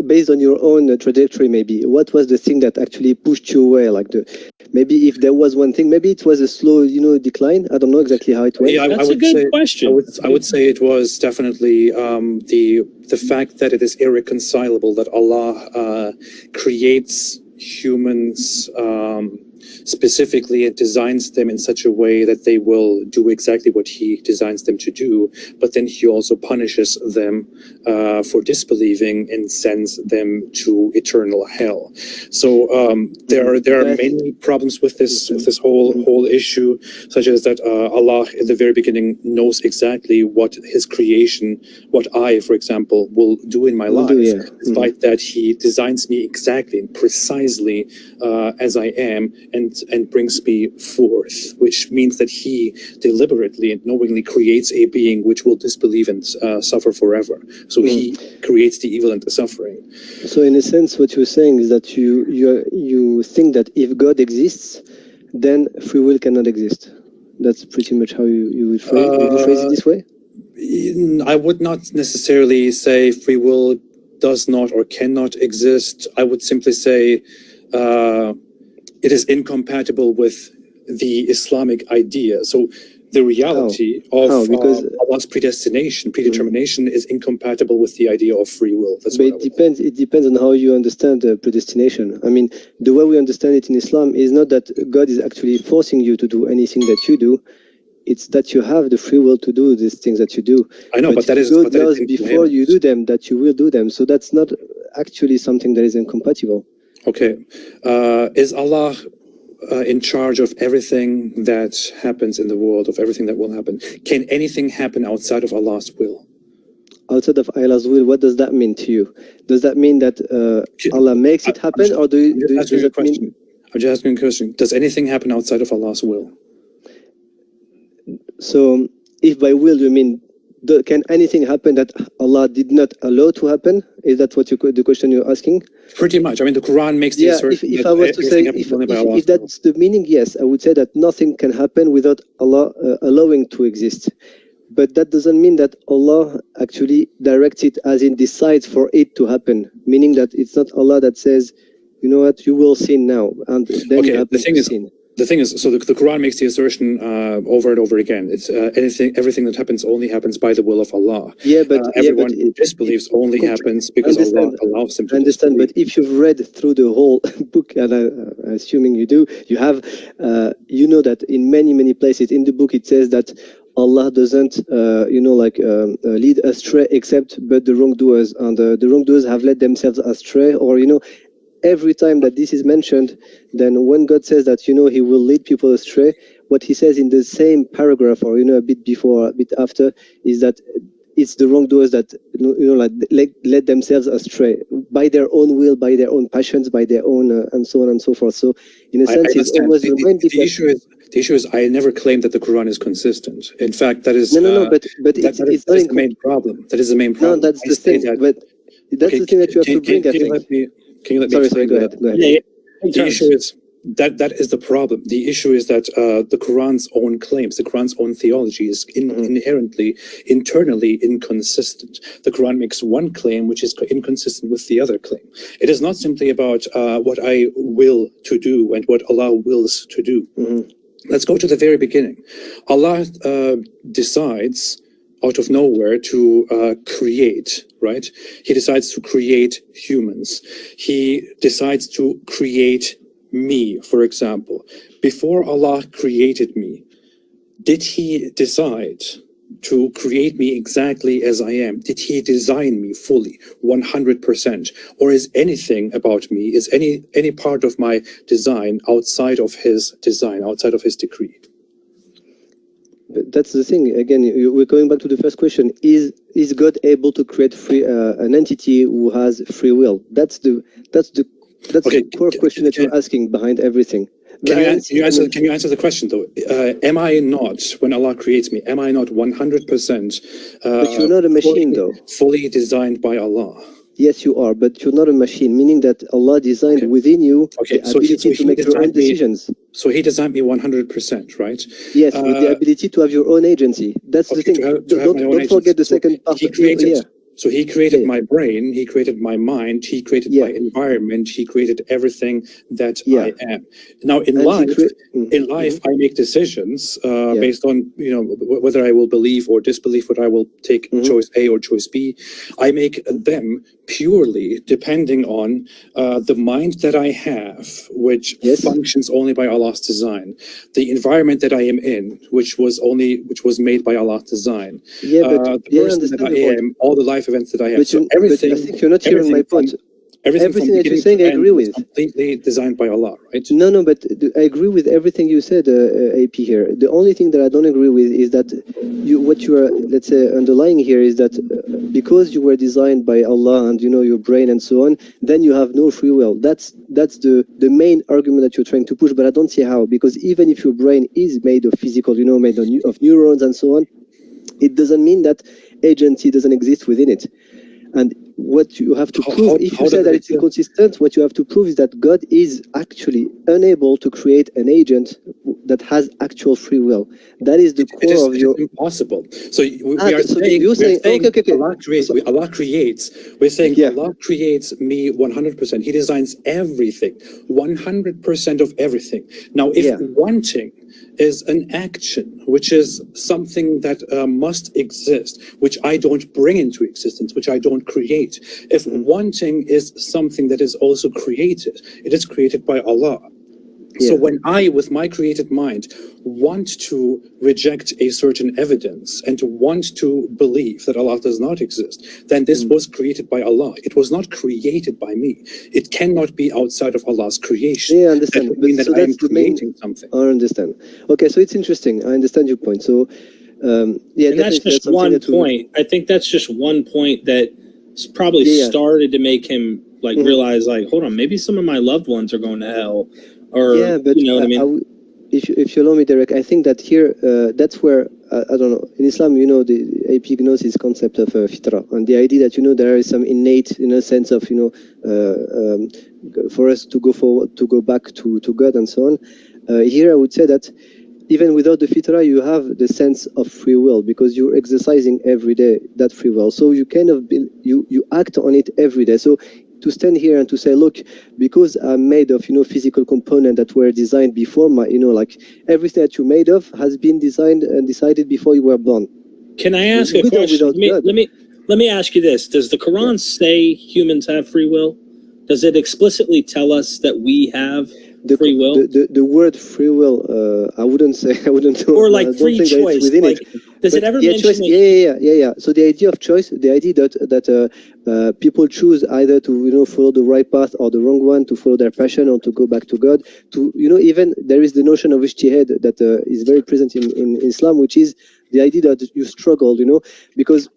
based on your own trajectory, maybe what was the thing that actually pushed you away? Like maybe if there was one thing, maybe it was a slow, decline. I don't know exactly how it went. Yeah, That's a good question. I would say it was definitely the fact that it is irreconcilable that Allah creates humans specifically and designs them in such a way that they will do exactly what he designs them to do, but then he also punishes them for disbelieving and sends them to eternal hell. So there are many problems with this whole issue, such as that Allah in the very beginning knows exactly what his creation, what I, for example, will do in my life, despite that he designs me exactly and precisely as I am, and brings me forth, which means that he deliberately and knowingly creates a being which will disbelieve and suffer forever. So he creates the evil and the suffering. So in a sense, what you're saying is that you think that if God exists, then free will cannot exist. That's pretty much how you would phrase it this way? I would not necessarily say free will does not or cannot exist. I would simply say it is incompatible with the Islamic idea. So the reality of Allah's predetermination is incompatible with the idea of free will. That's but it depends on how you understand predestination. I mean, the way we understand it in Islam is not that God is actually forcing you to do anything that you do. It's that you have the free will to do these things that you do. I know, but that is God knows before you do them that you will do them. So that's not actually something that is incompatible. Okay. Is Allah in charge of everything that happens in the world, of everything that will happen? Can anything happen outside of Allah's will? Outside of Allah's will, what does that mean to you? Does that mean that Allah makes it happen, or does that mean... I'm just asking a question. Does anything happen outside of Allah's will? So, if by will you mean, can anything happen that Allah did not allow to happen? Is that what the question you're asking? Pretty much. I mean, the Quran makes the assertion. If I was to say, if that's the meaning, yes, I would say that nothing can happen without Allah allowing to exist. But that doesn't mean that Allah actually directs it, as in decides for it to happen. Meaning that it's not Allah that says, you know what, you will sin now, and then you happen to sin. The thing is, so the Quran makes the assertion over and over again. It's everything that happens only happens by the will of Allah. Yeah, but everyone who disbelieves only happens because Allah allows them to. I understand, but if you've read through the whole book, and I'm assuming you do, you have, you know that in many places in the book it says that Allah doesn't, lead astray except but the wrongdoers, and the wrongdoers have led themselves astray, or every time that this is mentioned, then when God says that, he will lead people astray, what he says in the same paragraph, or, a bit before, a bit after, is that it's the wrongdoers that, led themselves astray by their own will, by their own passions, by their own, and so on and so forth. So, in a sense, it's always reminded. The issue is, I never claimed that the Quran is consistent. In fact, that is... No, but it's that is the main problem. That is the main problem. No, that's the thing, but that's the thing that you have to bring, I think. Can you let me Sorry, go ahead. Yeah. The issue is that is the problem. The issue is that the Quran's own claims, the Quran's own theology is inherently, internally inconsistent. The Quran makes one claim which is inconsistent with the other claim. It is not simply about what I will to do and what Allah wills to do. Let's go to the very beginning. Allah decides out of nowhere to create, right? He decides to create humans. He decides to create me, for example. Before Allah created me, did he decide to create me exactly as I am? Did he design me fully, 100%? Or is anything about me, is any part of my design outside of his design, outside of his decree? That's the thing. Again, we're going back to the first question: Is God able to create an entity who has free will? That's the core question that you're asking behind everything. Can you answer the question though? Am I not, when Allah creates me, am I not 100%? But you're not a machine, though. Fully designed by Allah. Yes, you are, but you're not a machine, meaning that Allah designed within you the ability to make your own decisions. So he designed me 100%, right? Yes, with the ability to have your own agency. That's the thing. Don't forget the second part. So he created Yeah. my brain, he created my mind, he created Yeah. my environment, he created everything that Yeah. I am. Now in And he life, I make decisions based on, you know, whether I will believe or disbelieve, whether I will take choice A or choice B. I make them purely depending on the mind that I have, which functions only by Allah's design, the environment that I am in, which was made by Allah's design, the person that I am, all the life events that I have. But, So but I think you're not hearing my point. Everything that you're saying, I agree with. Completely designed by Allah, right? No, but I agree with everything you said, AP here. The only thing that I don't agree with is that what you are, let's say, underlying here is that because you were designed by Allah and, you know, your brain and so on, then you have no free will. That's the main argument that you're trying to push, but I don't see how, because even if your brain is made of physical, you know, made of neurons and so on, it doesn't mean that agency doesn't exist within it. And what you have to prove, if you say that it's inconsistent, what you have to prove is that God is actually unable to create an agent that has actual free will. That is the core of your... It is impossible. So we are saying Allah creates. We're saying Allah creates me 100%. He designs everything, 100% of everything. Now, if wanting is an action, which is something that must exist, which I don't bring into existence, which I don't create. If wanting is something that is also created, it is created by Allah. So when I, with my created mind, want to reject a certain evidence and to want to believe that Allah does not exist, then this was created by Allah. It was not created by me. It cannot be outside of Allah's creation. Yeah, I understand. That would mean that I am creating something. I understand. Okay, so it's interesting. I understand your point. So, and that's just one point. I think that's just one point that probably started to make him like realize, like, hold on, maybe some of my loved ones are going to hell. Or, but you know what I mean? If you allow me, Derek, I think that here, that's where, I don't know, in Islam, you know, the AP knows this concept of fitra, and the idea that, you know, there is some innate, you know, sense of, you know, for us to go forward, to go back to God and so on. Here, I would say that even without the fitra, you have the sense of free will, because you're exercising every day that free will. So you kind of, you act on it every day. So to stand here and to say, look, because I'm made of, you know, physical components that were designed before my, you know, like everything that you're made of has been designed and decided before you were born. Can I ask a question? Let me ask you this. Does the Quran say humans have free will? Does it explicitly tell us that we have free will? The word free will, I wouldn't say, I wouldn't know. Or like free choice. Like, does it ever mention choice? Yeah. So the idea of choice, the idea that people choose either to, you know, follow the right path or the wrong one, to follow their passion or to go back to God, to, you know, even there is the notion of ijtihad that is very present in Islam, which is the idea that you struggle, you know, because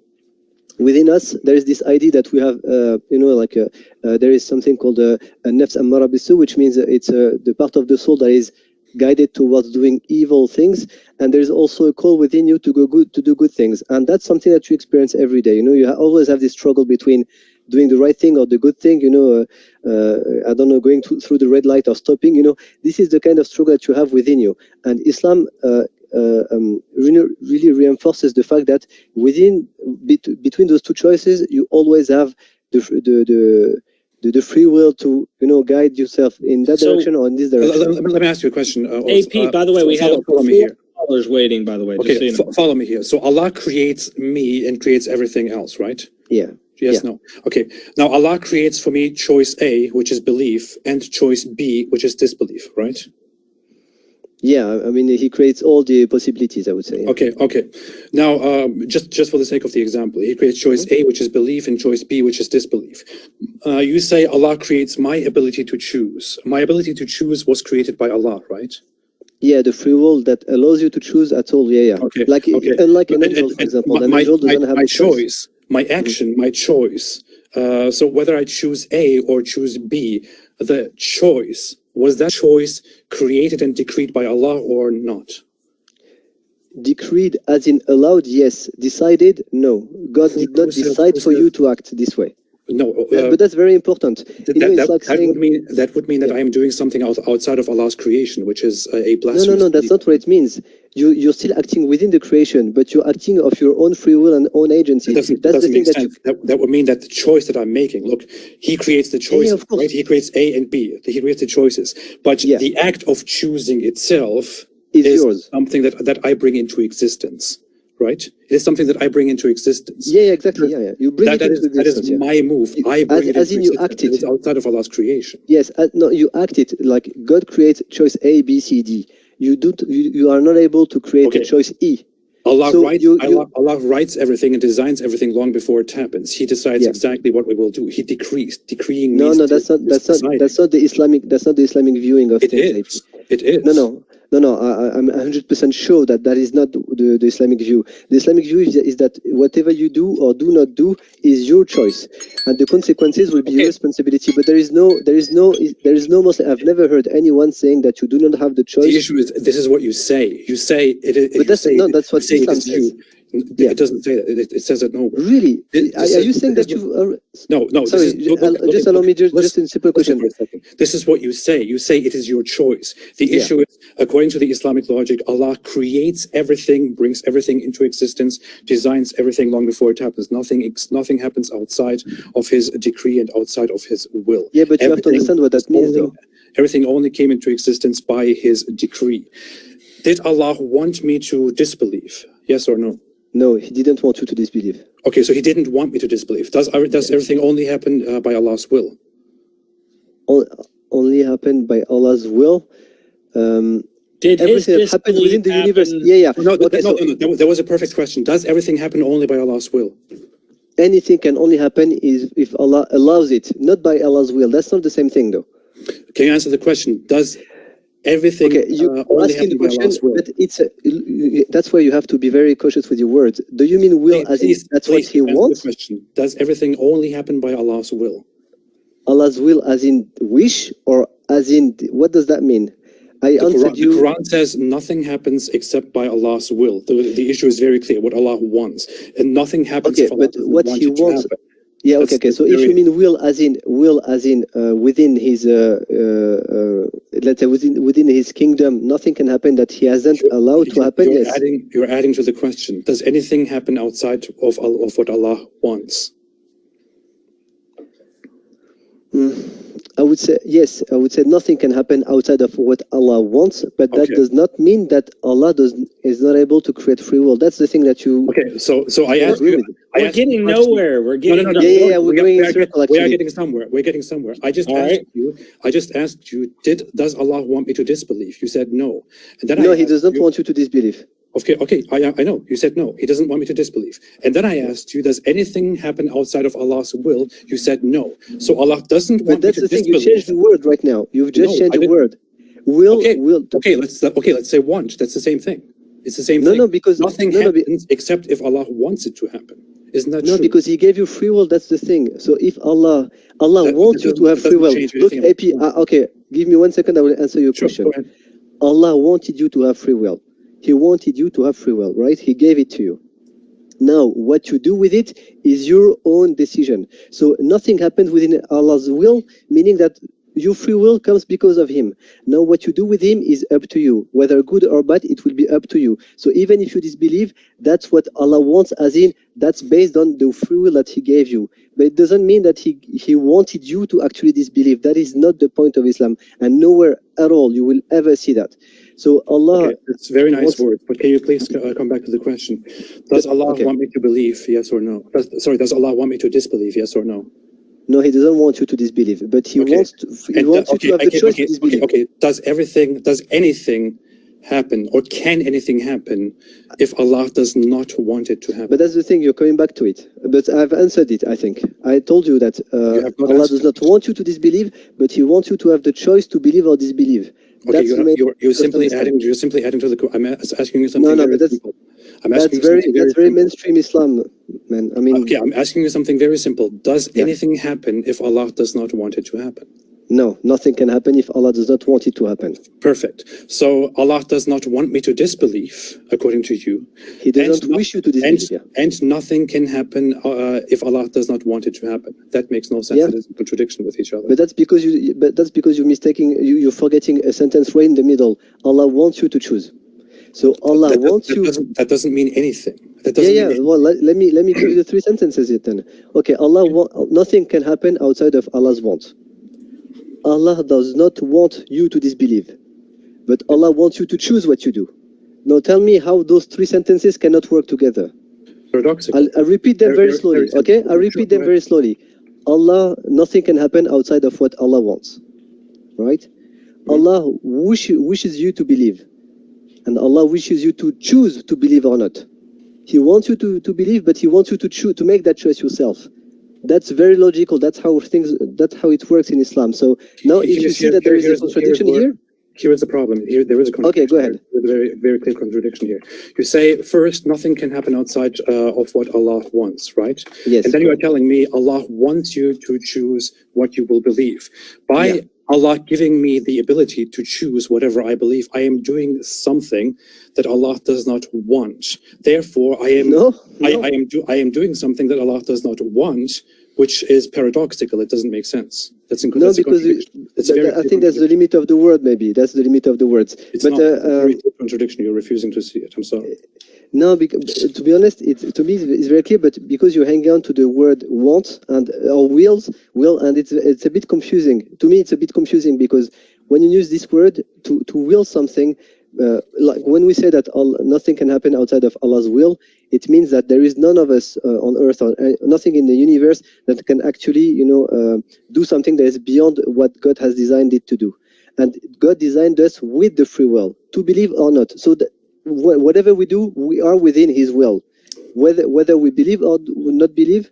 within us, there is this idea that we have, you know, like there is something called a nafs ammara bisu, which means it's the part of the soul that is guided towards doing evil things, and there's also a call within you to do good things, and that's something that you experience every day. You know, you always have this struggle between doing the right thing or the good thing. You know, I don't know, going through the red light or stopping. You know, this is the kind of struggle that you have within you, and Islam really reinforces the fact that between those two choices, you always have the free will to, you know, guide yourself in that direction or in this direction. Let me ask you a question. AP, by the way, we have callers waiting, by the way. Okay, just so you know. Follow me here. So Allah creates me and creates everything else, right? Yeah. Yes, no. Okay. Now Allah creates for me choice A, which is belief, and choice B, which is disbelief, right? Yeah, I mean, he creates all the possibilities, I would say. Yeah. Okay. Now, just for the sake of the example, he creates choice A, which is belief, and choice B, which is disbelief. You say Allah creates my ability to choose. My ability to choose was created by Allah, right? Yeah, the free will that allows you to choose at all. Yeah. Okay. Unlike an angel, for example, an angel doesn't have a choice. My action, my choice. So whether I choose A or choose B, the choice, was that choice created and decreed by Allah or not? Decreed as in allowed, yes. Decided, no. God did not decide for you to act this way. No, but that's very important. That would mean that I am doing something outside of Allah's creation, which is a blasphemy. No, that's not what it means. You're still acting within the creation, but you're acting of your own free will and own agency. That's the thing that would mean that the choice that I'm making. Look, He creates the choices, right? He creates A and B. He creates the choices, but the act of choosing itself is yours. Something that I bring into existence. Right? It is something that I bring into existence. Yeah, exactly. Yeah. You bring it into existence. That is my move. I bring it into existence. It's outside of Allah's creation. Yes, no, you act it like God creates choice A, B, C, D. You are not able to create a choice E. Allah writes everything and designs everything long before it happens. He decides exactly what we will do. He decrees. Decreeing. No, that's not the Islamic viewing of things. It is. No, I'm 100% sure that is not the Islamic view. The Islamic view is that whatever you do or do not do is your choice, and the consequences will be your responsibility. But there is no Muslim. I've never heard anyone saying that you do not have the choice. The issue is this is what you say. You say it is. But that's what Islam says. It doesn't say that. It says it nowhere. Really? Are you saying that you? No. Sorry, just allow me just a simple question. This is what you say. You say it is your choice. The issue is, according to the Islamic logic, Allah creates everything, brings everything into existence, designs everything long before it happens. Nothing happens outside of His decree and outside of His will. Yeah, but you have to understand what that means, though. Everything only came into existence by His decree. Did Allah want me to disbelieve? Yes or no? No, He didn't want you to disbelieve. Okay, so He didn't want me to disbelieve. Does everything only happen by Allah's will? Only happen by Allah's will. Did everything happen within the universe? Yeah. No. That was a perfect question. Does everything happen only by Allah's will? Anything can only happen if Allah allows it, not by Allah's will. That's not the same thing, though. Can you answer the question? Does everything only happen by Allah's will? But that's why you have to be very cautious with your words. Do you mean will as in that's what He wants? Does everything only happen by Allah's will? Allah's will as in wish, or as in what does that mean? The Quran says nothing happens except by Allah's will. The issue is very clear, what Allah wants. And nothing happens if Allah doesn't want He wants. To happen. Yeah, okay. So if you mean will as in within His let's say within His kingdom, nothing can happen that He hasn't allowed to happen. You're adding to the question. Does anything happen outside of what Allah wants? I would say yes. I would say nothing can happen outside of what Allah wants, but that does not mean that Allah is not able to create free will. That's the thing that you. Okay, so I asked you. We're getting nowhere. We're getting we're going in circle. We are getting somewhere. We're getting somewhere. I just asked you. Does Allah want me to disbelieve? You said no. And then He does not want you to disbelieve. Okay, I know. You said no. He doesn't want me to disbelieve. And then I asked you, does anything happen outside of Allah's will? You said no. So Allah doesn't want me to disbelieve. But that's the thing. You changed the word right now. You've just changed the word. Will. Okay, let's say want. That's the same thing. It's the same thing. No, because nothing happens except if Allah wants it to happen. Isn't that true? No, because He gave you free will. That's the thing. So if Allah wants you to have free will. Look, AP. Okay, give me 1 second. I will answer your question. Go ahead. Allah wanted you to have free will. He wanted you to have free will, right? He gave it to you. Now, what you do with it is your own decision. So nothing happens within Allah's will, meaning that your free will comes because of Him. Now, what you do with Him is up to you. Whether good or bad, it will be up to you. So even if you disbelieve, that's what Allah wants, as in, that's based on the free will that He gave you. But it doesn't mean that He wanted you to actually disbelieve. That is not the point of Islam. And nowhere at all you will ever see that. So Allah... Okay, it's very nice words, but can you please come back to the question? Does Allah want me to believe, yes or no? Does Allah want me to disbelieve, yes or no? No, He doesn't want you to disbelieve, but He wants you to have the choice to disbelieve. Okay, does anything happen, or can anything happen if Allah does not want it to happen? But that's the thing, you're coming back to it. But I've answered it, I think. I told you that Allah does not want you to disbelieve, but He wants you to have the choice to believe or disbelieve. Okay, you're simply adding to the. I'm asking you something. No, but that's very mainstream Islam, man. I mean. Okay, I'm asking you something very simple. Does anything happen if Allah does not want it to happen? No, nothing can happen if Allah does not want it to happen. Perfect. So Allah does not want me to disbelieve, according to you. He doesn't wish you to disbelieve. And nothing can happen if Allah does not want it to happen. That makes no sense. It is a contradiction with each other. But that's because you're mistaking. You're forgetting a sentence right in the middle. Allah wants you to choose. So Allah wants you. That doesn't mean anything. That doesn't mean anything. Well, let me give you the three sentences then. Okay, nothing can happen outside of Allah's want. Allah does not want you to disbelieve, but Allah wants you to choose what you do. Now tell me how those three sentences cannot work together. Paradoxical. I'll repeat them very slowly, okay? I'll repeat them very slowly. Nothing can happen outside of what Allah wants, right? Allah wishes you to believe, and Allah wishes you to choose to believe or not. He wants you to believe, but He wants you to choose to make that choice yourself. That's very logical. That's how it works in Islam. So now, if you see that there is a contradiction here, here is the problem. Here there is a contradiction. Okay, go ahead. There's a very, very clear contradiction here. You say first, nothing can happen outside of what Allah wants, right? Yes. And then you are telling me Allah wants you to choose what you will believe. By Allah giving me the ability to choose whatever I believe, I am doing something that Allah does not want. Therefore, I am doing something that Allah does not want, which is paradoxical. It doesn't make sense. That's because I think that's the limit of the word. Maybe that's the limit of the words. It's not a contradiction. You're refusing to see it. I'm sorry. No, because, to be honest, to me it's very clear. But because you hang on to the word "want" or will, and it's a bit confusing. To me, it's a bit confusing because when you use this word to will something, like when we say that nothing can happen outside of Allah's will, it means that there is none of us on earth or nothing in the universe that can actually, do something that is beyond what God has designed it to do. And God designed us with the free will to believe or not. So that whatever we do, we are within His will. Whether we believe or not believe,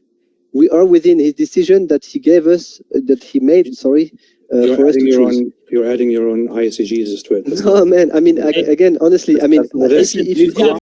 we are within His decision that He gave us, that He made. Sorry. For us to choose. You're adding your own ISGs to it. No, man. I mean, again, honestly, I mean, if you